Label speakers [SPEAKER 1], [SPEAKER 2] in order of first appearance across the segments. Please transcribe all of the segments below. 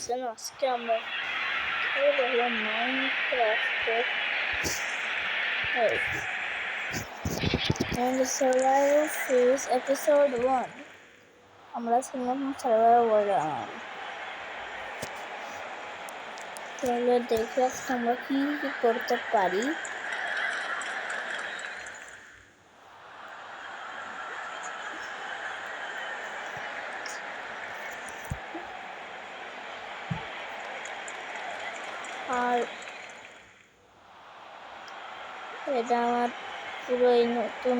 [SPEAKER 1] আছেন? আজকে আমরা খেলবো মাইনক্রাফটের সার্ভাইভাল সিরিজ এপিসোড 1। আমরা ছিলাম সার্ভাইভাল ওয়ার্ল্ড। তাহলে দেখি আজকে আমরা কি করতে পারি। আর এটা আমার পুরোই নতুন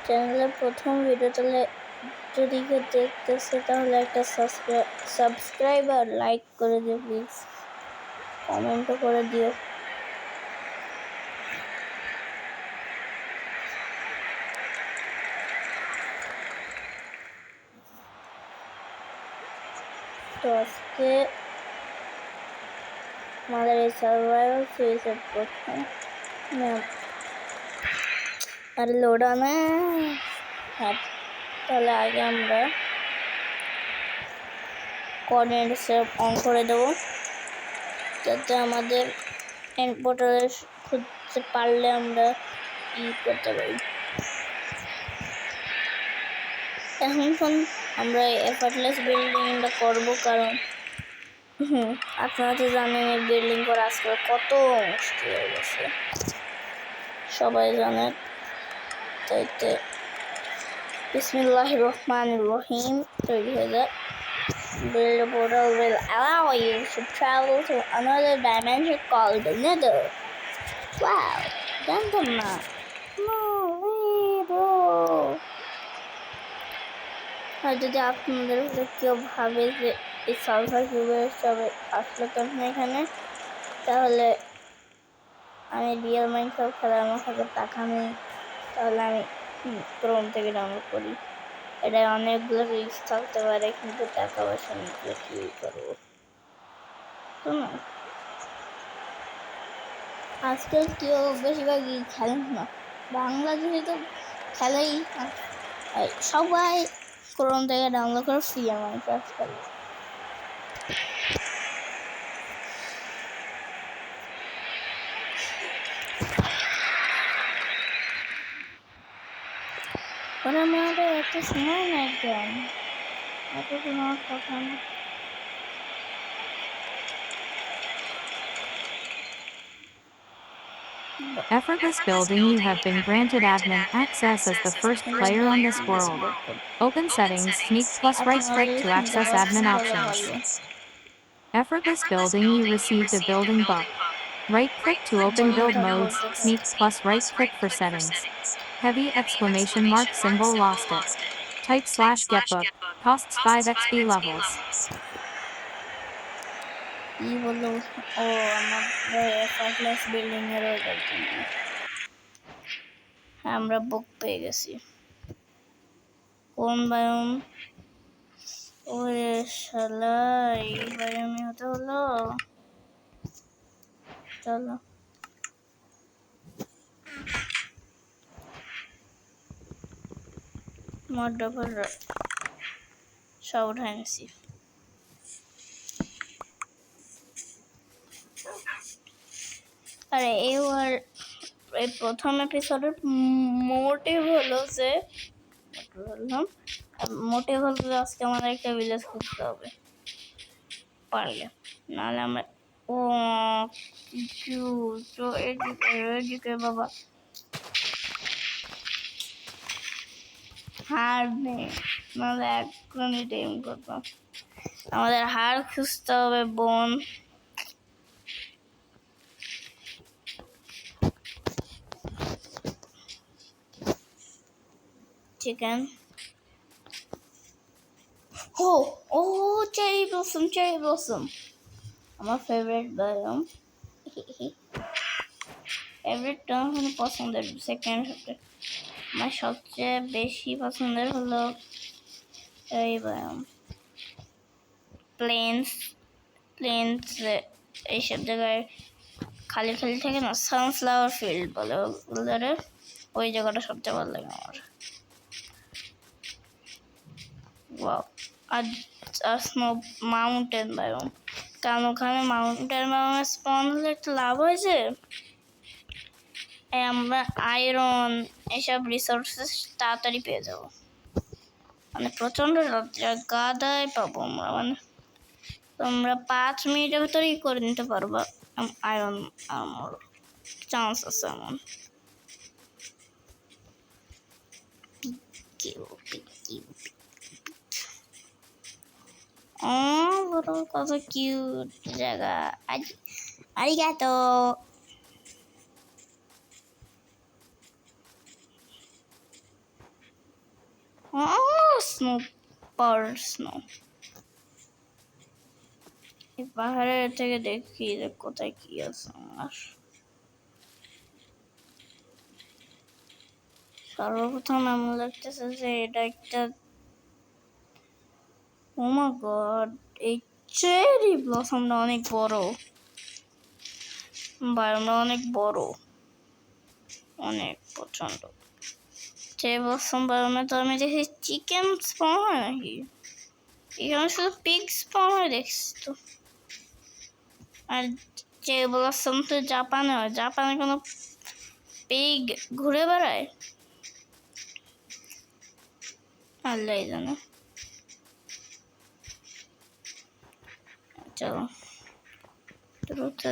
[SPEAKER 1] চ্যানেলের প্রথম ভিডিও, তাহলে যদি কেউ দেখতেছে তাহলে একটা সাবস্ক্রাইব আর লাইক করে দিও প্লিজ, কমেন্টও করে দিও। তো আজকে আমাদের এই সার্ভাইভাল সিরিজের প্রথম আর লোডানে হ্যাঁ, তাহলে আগে আমরা কোঅর্ডিনেটস অন করে দেবো যাতে আমাদের এন্ড পোর্টালে খুঁজতে পারলে আমরা ই করতে পারি। এখন আমরা এফার্টলেস বিল্ডিংটা করবো, কারণ আপনারা তো জানেন এই বিল্ডিং করা আজকাল কত মুশকিল হয়ে গেছে, সবাই জানে। তাইতে বিসমিল্লাহির রহমানির রহিম তৈরি হয়ে যায়। Build a portal will allow you to travel to another dimension called the Nether. Wow, জানতাম না। আর যদি আপনাদের কেউ ভাবে যে এই সার্ভার কিভাবে সবে আসলো কেন এখানে, তাহলে আমি রিয়েল মাইনক্রাফট খেলার আমার কাছে টাকা নেই, তাহলে আমি ক্রোম থেকে ডাউনলোড করি। এটা অনেকগুলো রিস্ক থাকতে পারে, কিন্তু টাকা পয়সা নিয়ে কি করবো। তো না, আজকাল কেউ বেশিরভাগই খেলেন না, বাংলাদেশে তো খেলেই সবাই ক্রোম থেকে ডাউনলোড করে ফ্রি মাইনক্রাফট খেলে। ওরা আমাদের এত সময় নেই কেন, এত কোনো কথা না।
[SPEAKER 2] Effortless building. You have been granted admin access as the first player on this world. Open settings, sneak plus right click to access admin options. Effortless building. You received a building buff. Right click to open build modes, sneak plus right click for settings. Heavy exclamation mark symbol lost it. Type /get book, costs 5 XP levels.
[SPEAKER 1] কি বললো? ও আমাদের এফার্টলেস building এর আমরা বুক পেয়ে গেছি। কোন বায়ুম? ওরে শালা, এই বায়ুমে হতে হলো। চলো মডাফার সব উঠাই নিছি। আরে এই প্রথম এপিসোডের মোটিভ হলো যে আজকে আমাদের একটা ভিলেজ খুঁজতে হবে পারলে, নাহলে আমরা কিছু তো এদিকে বাবা হার নেই, নাহলে এখনই টাইম করতাম। আমাদের হার খুঁজতে হবে বোন। চিকেন ও চেরি ব্লসম আমার ফেভারিট বায়োম। ফেভারিটটা হলো পছন্দের, সেকেন্ড আমার সবচেয়ে বেশি পছন্দের হলো এই বায়োম প্লেন্স। এইসব জায়গায় খালি খালি থাকে না, সানফ্লাওয়ার ফিল্ড বলে ওগুলোরে, ওই জায়গাটা সবচেয়ে ভালো লাগে আমার। ওয়াও, আর স্নো মাউন্টেন বায়োম, কারণ ওখানে মাউন্টেন বায়োমে স্পন হলে একটু লাভ হয়েছে, আমরা আয়রন এসব রিসোর্সেস তাড়াতাড়ি পেয়ে যাবো, মানে প্রচন্ড গাদায় পাবো আমরা, মানে তোমরা 5 মিনিটের ভেতরেই করে নিতে পারবা আয়রন আর্মর, চান্স আছে এমন। বড় কত কিউট জায়গা, আরিগাতো। স্নো, পাওয়ার স্নো। এই পাহাড়ের থেকে দেখি যে কোথায় কি আছে আমার। সর্বপ্রথম এমন লাগতেছে যে এটা একটা, ও মাই গড, এই চেরি ব্লসমটা অনেক বড়, বায়োমটা অনেক বড়, অনেক প্রচন্ড। চেরি ব্লসম বায়োমে তো আমি দেখি চিকেন স্পন হয় নাকি, এখানে শুধু পিগ স্পন হয় দেখছি তো। আর চেরি ব্লসম তো জাপানে হয়, জাপানে কোনো পিগ ঘুরে বেড়ায়, আল্লাহ জানে। চলো দ্রুত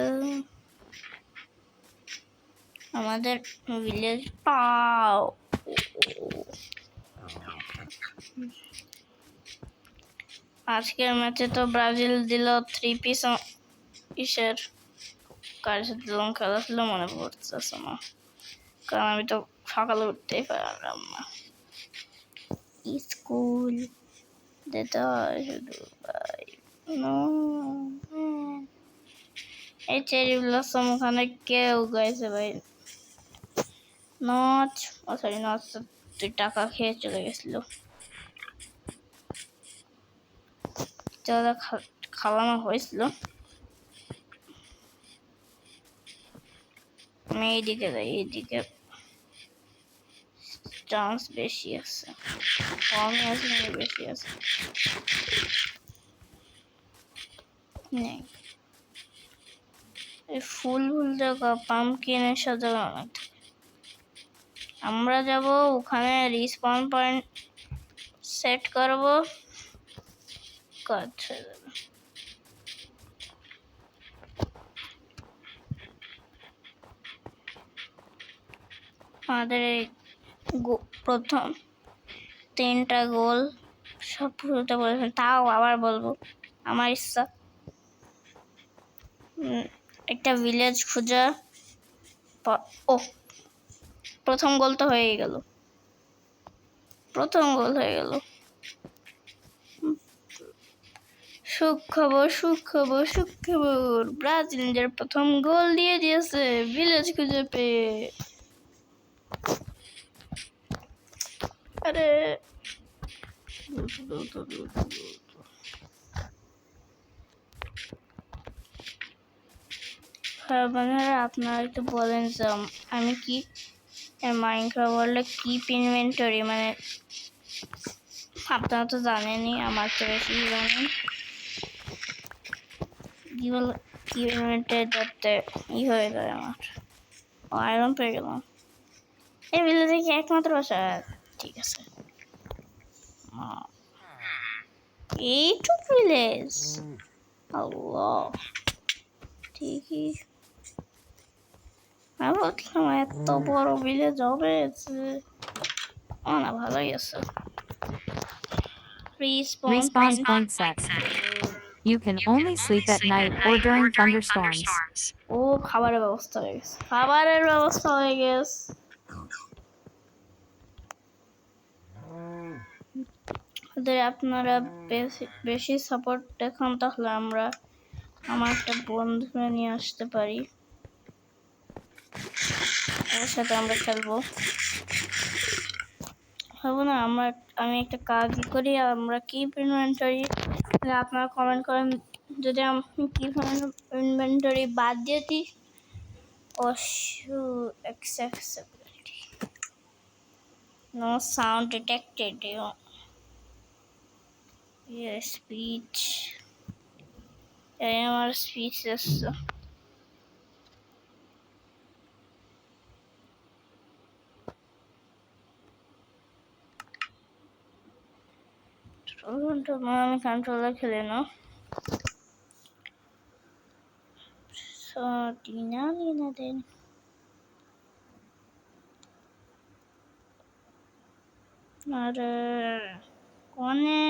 [SPEAKER 1] আমাদের ভিলেজ পাও। আজকের ম্যাচে তো ব্রাজিল দিল 3 পিস ইসের, কার সাথে দিলাম খেলা ছিল মনে পড়তেছে না, কারণ আমি তো সকালে উঠতেই পারলাম না, স্কুল যেতে হয় শুধু ভাই। এই চেরি ব্লসম ওখানে কেউ গাইছে ভাই, নচ, ও সরি নচ তুই টাকা খেয়ে চলে গেছিল, খাওয়ানো হয়েছিল। আমি এইদিকে যাই, এইদিকে চান্স বেশি আছে, কমই আছে না বেশি আছে। নেই এই ফুল জায়গা, পাম্পকিনের সাথে অনেক। আমরা যাব ওখানে রিস্পন পয়েন্ট সেট করব, কাজ হয়ে যাবে। আমাদের এই প্রথম 3টা গোল সব পুরোটা বলেছেন, তাও আবার বলবো আমার ইচ্ছা একটা ভিলেজ খুঁজা। ও প্রথম গোল তো হয়ে গেল, প্রথম গোল হয়ে গেল। সুখবর সুখবর সুখবর, ব্রাজিল নিজের প্রথম গোল দিয়ে দিয়েছে ভিলেজ খুঁজে পেয়ে। আরে আপনারা একটু বলেন যে আমি কি মাইনক্রাফট ওয়ার্ল্ডে কিপ ইনভেন্টরি, মানে আপনারা তো জানেনই, আমার তো বেশি জানেন কি বল, কি ইনভেন্টরি যাতে হয়ে যায় আমার। আয়রন পেয়ে গেলাম, এই ভিলেজে কি একমাত্র বাসা? ঠিক আছে, এইটুক ভিলেজ, আল্লাহ ঠিকই। আমি ভাবছিলাম এত বড় ভিলেজ হবে, না ভালোই আছে।
[SPEAKER 2] Respawn point set. You can only sleep at night or during thunderstorms.
[SPEAKER 1] ও খাবারের ব্যবস্থা হয়ে গেছে, খাবারের ব্যবস্থা হয়ে গেছে। যদি আপনারা বেশি সাপোর্ট দেখান তাহলে আমার একটা বন্ধু নিয়ে আসতে পারি, ওর সাথে আমরা খেলবো, হবে না? আমি একটা কাজই করি, আমরা কিপ ইনভেন্টরি, আপনারা কমেন্ট করেন যদি আমি কিপ ইনভেন্টরি বাদ দিয়ে দিই। Accessibility, no sound detected. Speech এই আমার স্পিচ আসছে আমি কন্ট্রোলার খেলে না Tina Lina din. আর কোনে